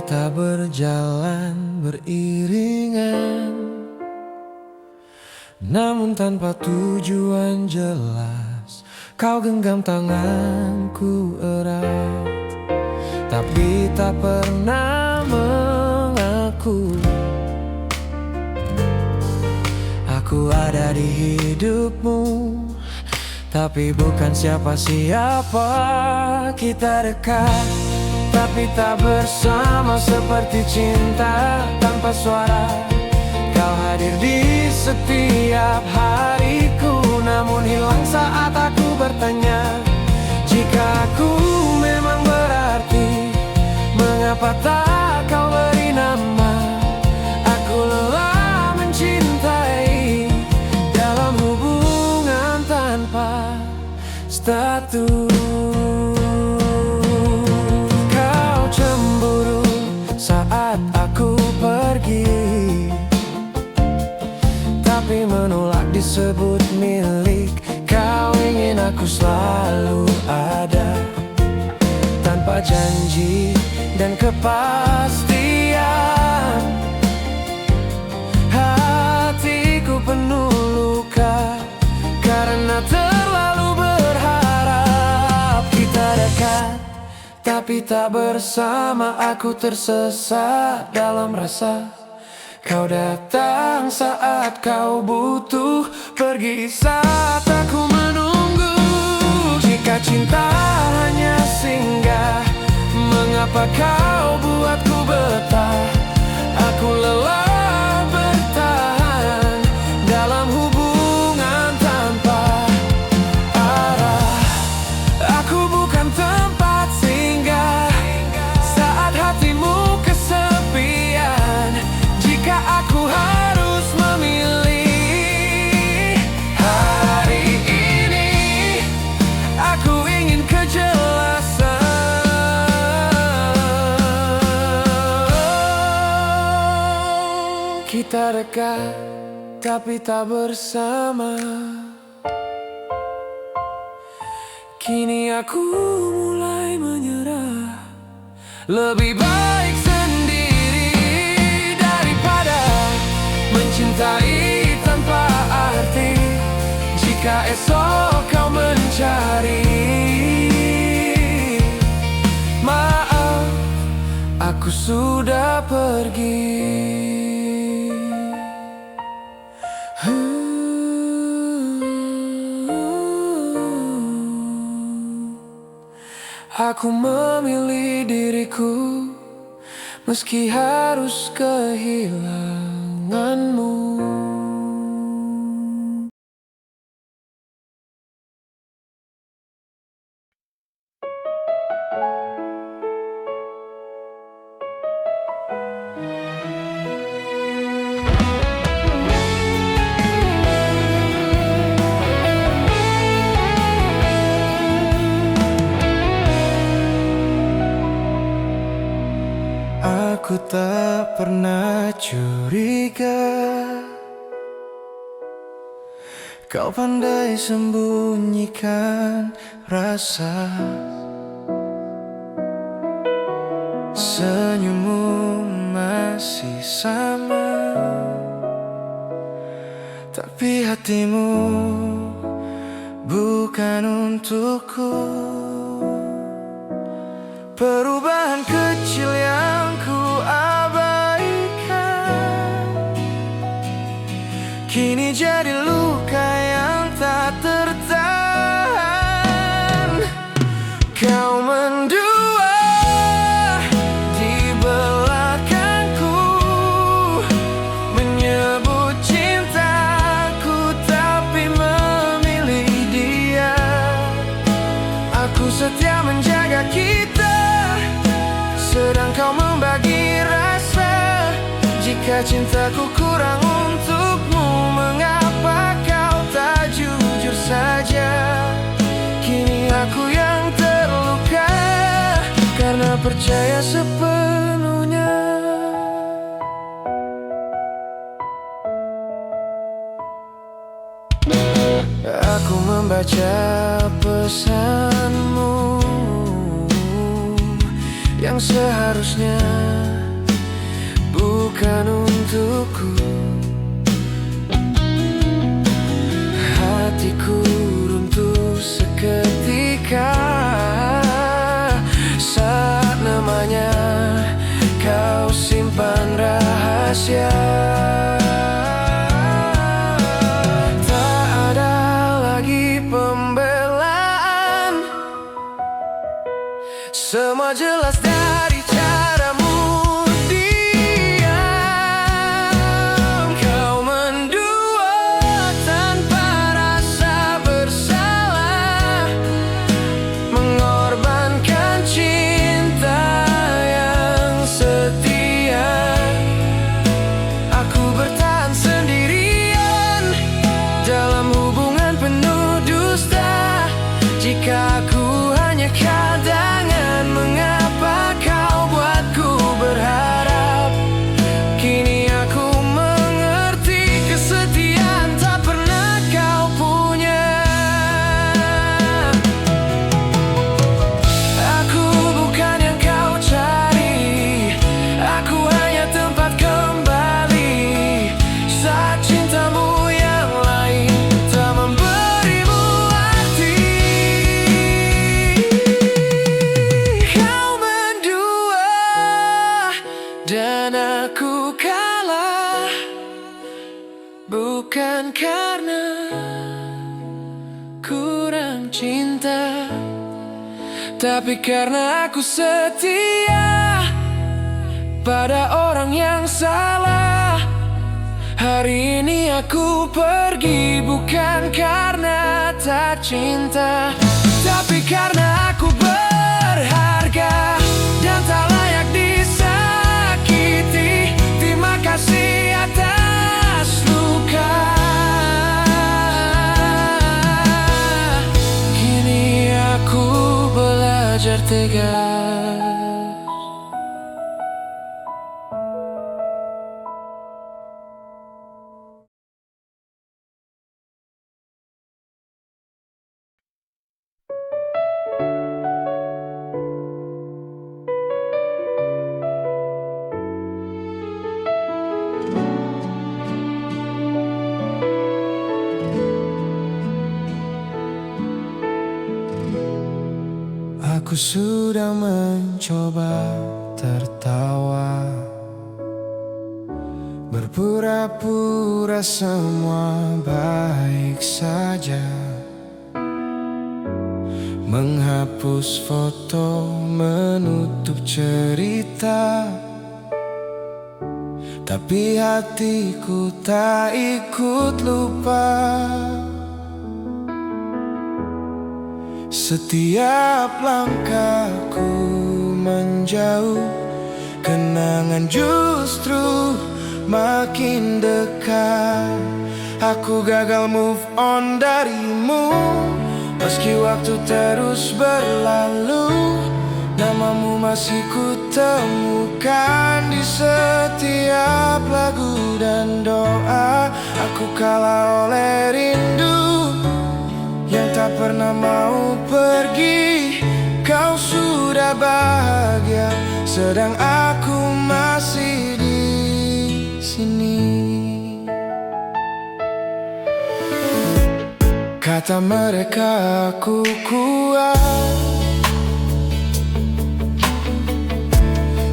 kita berjalan beriringan, namun tanpa tujuan jelas. Kau genggam tanganku erat, tapi tak pernah mengaku aku ada di hidupmu. Tapi bukan siapa-siapa. Kita dekat tapi tak bersama, seperti cinta tanpa suara. Kau hadir di setiap hariku, namun hilang saat aku bertanya. Jika aku memang berarti, mengapa tak kau beri nama? Aku lelah mencintai dalam hubungan tanpa status. Kau cemburu saat aku pergi, tapi menolak disebut milik. Kau ingin aku selalu ada, tanpa janji dan kepastian. Hatiku penuh luka karena terlalu berharap. Kita dekat tapi tak bersama. Aku tersesat dalam rasa. Kau datang saat kau butuh, pergi saat aku menunggu. Jika cinta hanya singgah, mengapa kau buatku betah? Aku lelah bertahan dalam hubungan tanpa arah. Aku bukan tempat singgah saat hatimu kesepian. Jika aku harus memilih hari ini, aku ingin kejelasan. Kita dekat tapi tak bersama. Kini aku mulai menyerah. Lebih baik sendiri daripada mencintai tanpa arti. Jika esok kau mencari, maaf, aku sudah pergi. Aku memilih diriku meski harus kehilanganmu. Aku tak pernah curiga kau pandai sembunyikan rasa. Senyummu masih sama, tapi hatimu bukan untukku. Perubahan kecil yang ku abaikan kini jadi luka yang tak tertahan. Kau mendua di belakangku, menyebut cintaku tapi memilih dia. Aku setia menjaga kita, sedang kau membagi rasa. Jika cintaku kurang untukmu, mengapa kau tak jujur saja? Kini aku yang terluka karena percaya sepenuhnya. Aku membaca pesanmu yang seharusnya bukan untukku. Hatiku runtuh seketika saat namanya kau simpan rahasia. Tak ada lagi pembelaan, semua jelas dari caramu diam. Kau mendua tanpa rasa bersalah, mengorbankan cinta yang setia. Aku bertahan sendirian dalam hubungan penuh dusta. Jika aku hanya cadangan, mengapa kau buatku berharap? Kini aku mengerti kesetiaan tak pernah kau punya. Aku bukan yang kau cari, aku hanya tempat kembali saat cintamu yang lain tak memberimu arti. Kau mendua dan aku kalah, bukan karena kurang cinta, tapi karena aku setia pada orang yang salah. Hari ini aku pergi bukan karena tak cinta, tapi karena aku berharga dan tak layak disakiti. Terima kasih atas luka. Kini aku belajar tegas. Aku sudah mencoba tertawa, berpura-pura semua baik saja, menghapus foto, menutup cerita, tapi hatiku tak ikut lupa. Setiap langkahku menjauh, kenangan justru makin dekat. Aku gagal move on darimu, meski waktu terus berlalu. Namamu masih ku temukan di setiap lagu dan doa. Aku kalah oleh rindu yang tak pernah mau pergi. Kau sudah bahagia, sedang aku masih di sini. Kata mereka aku kuat,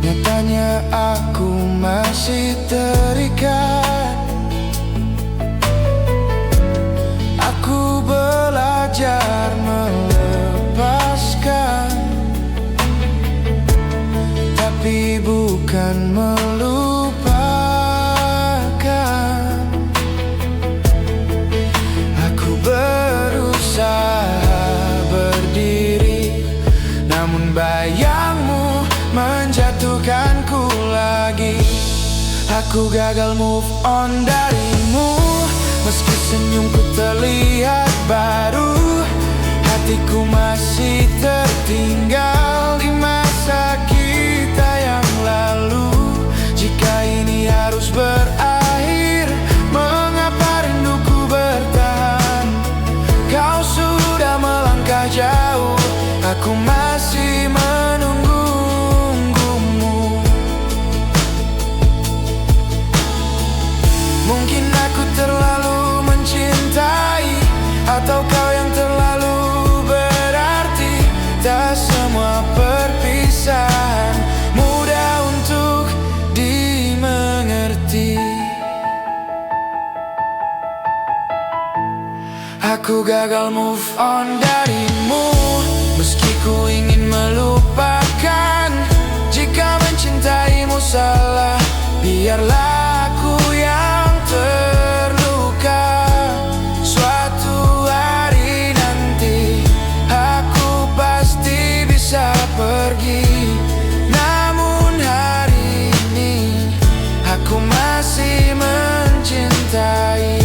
nyatanya aku masih terikat. Aku belajar melepaskan, tapi bukan melupakan. Aku berusaha berdiri, namun bayangmu menjatuhkanku lagi. Aku gagal move on darimu, meski senyumku terlihat baru. Hatiku masih tertinggal di masa kita yang lalu. Jika ini harus berakhir, mengapa rinduku bertahan? Kau sudah melangkah jauh, aku masih menunggumu. Aku gagal move on darimu. Meski ku ingin melupakan, jika mencintaimu salah, biarlah aku yang terluka. Suatu hari nanti aku pasti bisa pergi, namun hari ini aku masih mencintai.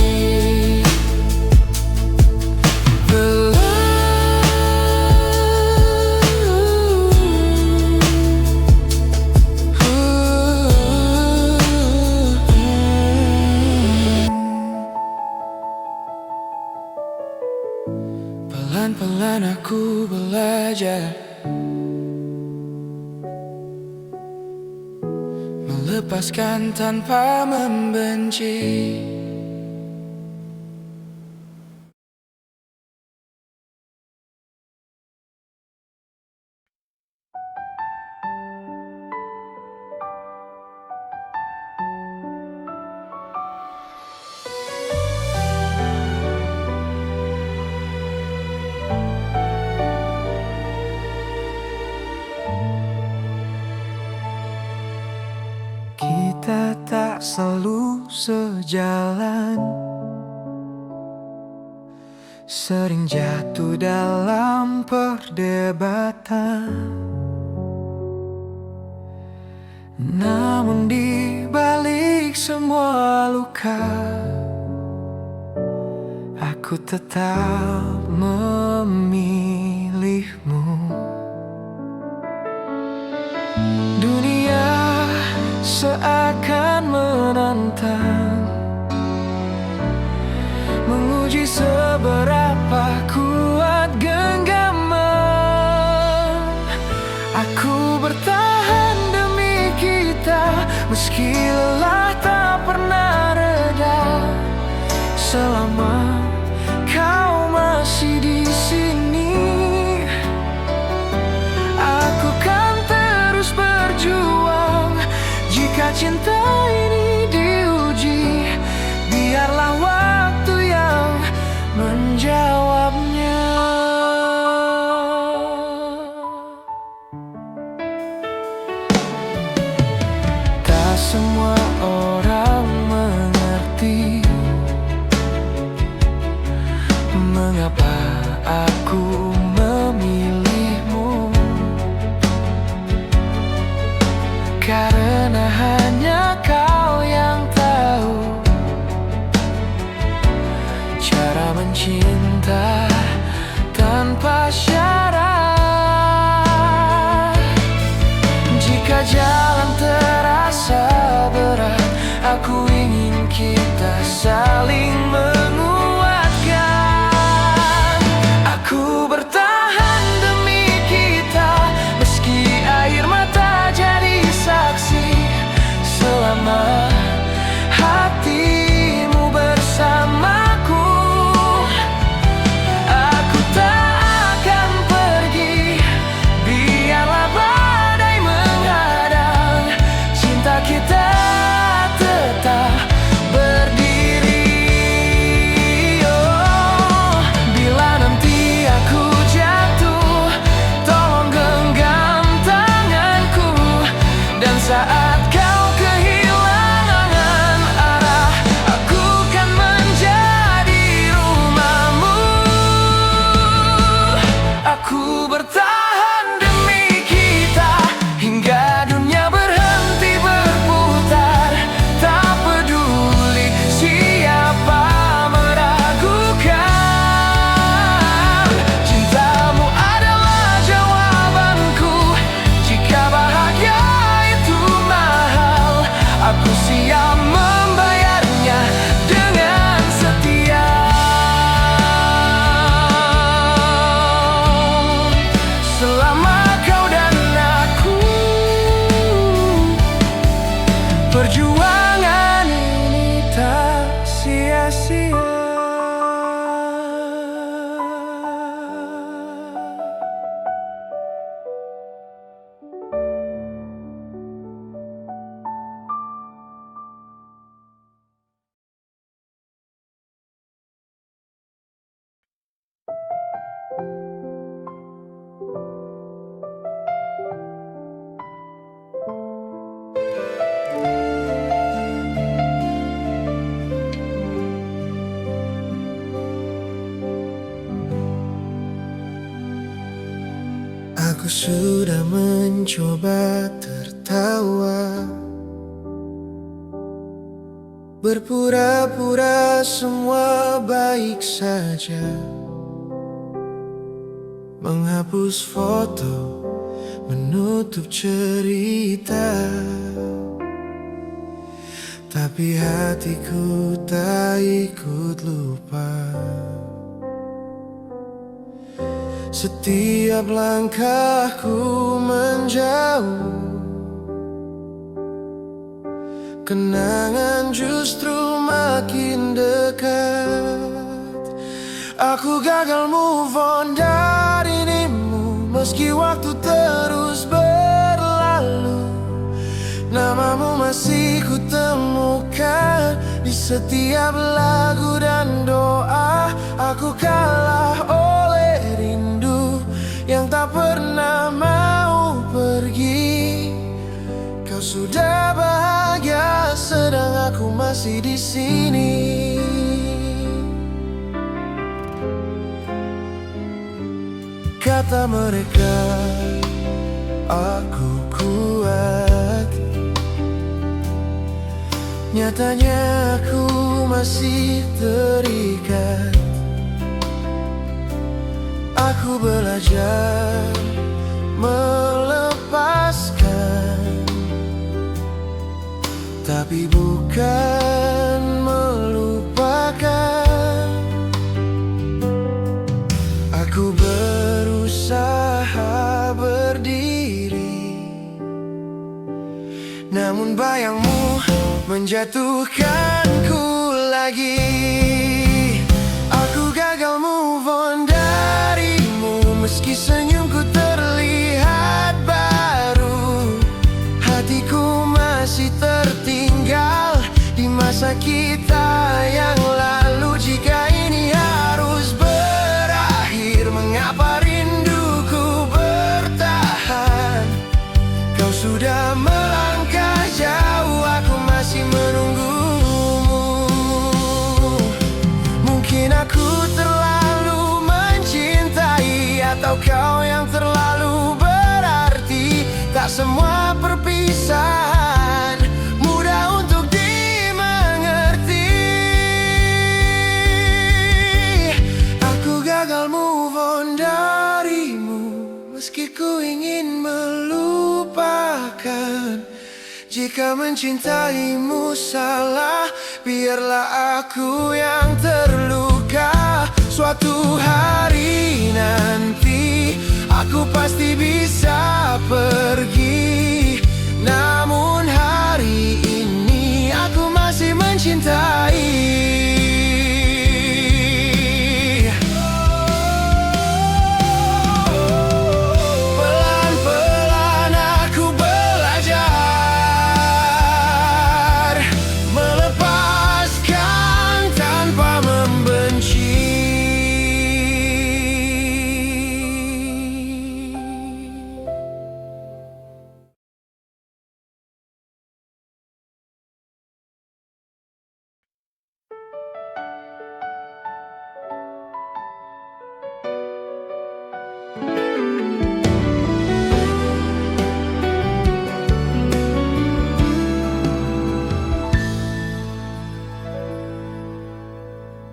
Pelan-pelan aku belajar melepaskan tanpa membenci. Kita tak selalu sejalan, sering jatuh dalam perdebatan. Namun di balik semua luka, aku tetap memilihmu. Dunia seakan menantang, menguji seberapa kuat genggaman. Aku bertahan demi kita, meski lelah tak pernah reda. Selama kau masih di sini, aku kan terus berjuang. Jika cinta ini diuji, biarlah waktu yang menjawabnya. Tak semua orang mengerti mengapa aku memilihmu, karena hanya kau yang tahu cara mencinta tanpa syarat. Jika jalan terasa berat, aku ingin kita saling menguatkan. Aku bertahan demi kita, meski air mata jadi saksi. Selama hatimu bersamaku, aku tak akan pergi. Biarlah badai menghadang, cinta kita tetap berdiri. sudah mencoba tertawa, berpura-pura semua baik saja, menghapus foto, menutup cerita. Tapi hatiku tak ikut lupa. Setiap langkahku menjauh, kenangan justru makin dekat. Aku gagal move on dari dirimu, meski waktu terus berlalu. Namamu masih ku temukan di setiap lagu dan doa. Aku kalah oleh rindu yang tak pernah mau pergi. Kau sudah bahagia sedang aku masih di sini. Kata mereka aku kuat, nyatanya aku masih terikat. Aku belajar melepaskan, tapi bukan melupakan. Aku berusaha berdiri, namun bayangmu menjatuhkanku lagi. Aku gagal move on darimu, meski senyumku terlihat baru. Hatiku masih tertinggal di masa kita yang lalu. Jika ini harus berakhir, mengapa rinduku bertahan? Kau sudah melangkah jauh, aku masih menunggumu. Mungkin aku terlalu mencintai, atau kau yang terlalu berarti. Tak semua perpisahan mudah untuk dimengerti. Aku gagal move on darimu, meski ku ingin melupakan. Jika mencintaimu salah, biarlah aku yang terluka. Suatu hari nanti aku pasti bisa pergi, namun hari ini aku masih mencintai.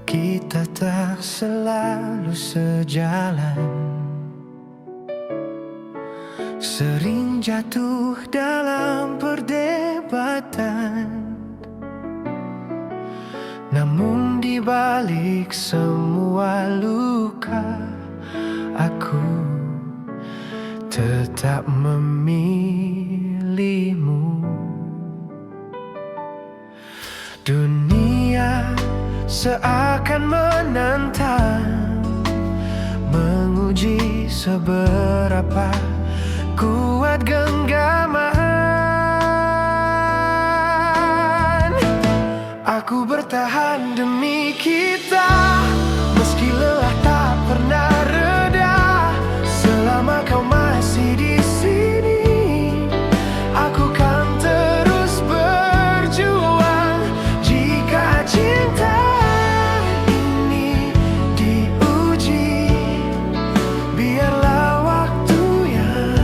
Kita tak selalu sejalan, sering jatuh dalam perdebatan. Namun di balik semua luka, aku tetap memilihmu. Dunia seakan menantang, menguji seberapa kuat genggaman. Aku bertahan demi kita, meski lelah tak pernah reda. Selama kau masih di sini, aku kan terus berjuang. Jika cinta ini diuji, biarlah waktu yang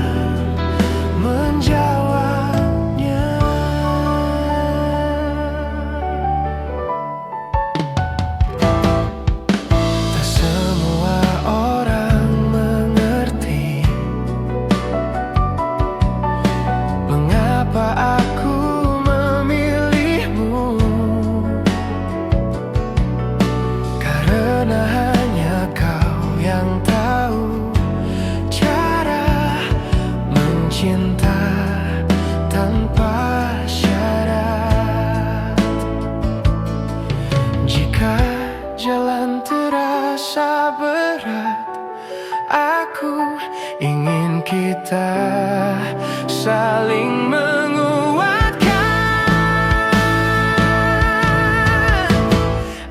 menguatkan.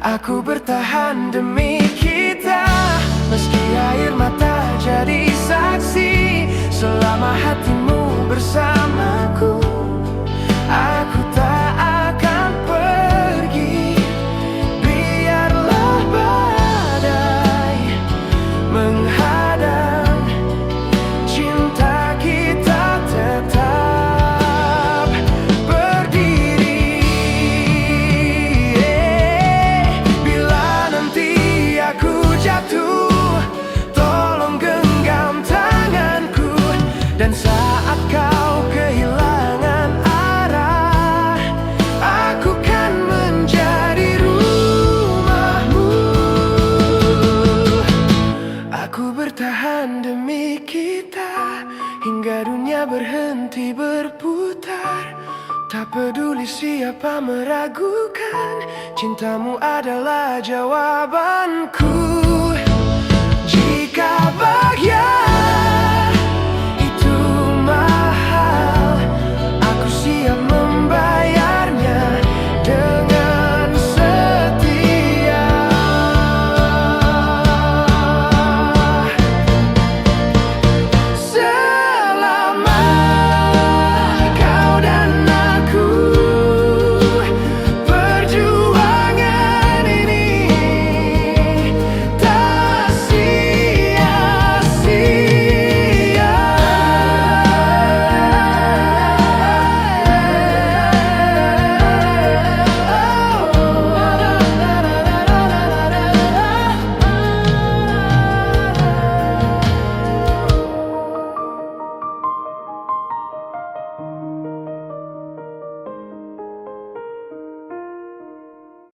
Aku bertahan demi kita, meski air mata jadi saksi. Selama hatimu bersamaku, aku tak akan pergi. Biarlah badai menghadang, cinta kita tetap berdiri. Bila nanti aku jatuh, tolong genggam tanganku. Dan saat kau kehilangan arah, aku kan menjadi rumahmu. Aku bertahan demi kita, hingga dunia berhenti berputar. Tak peduli siapa meragukan, cintamu adalah jawabanku. Jika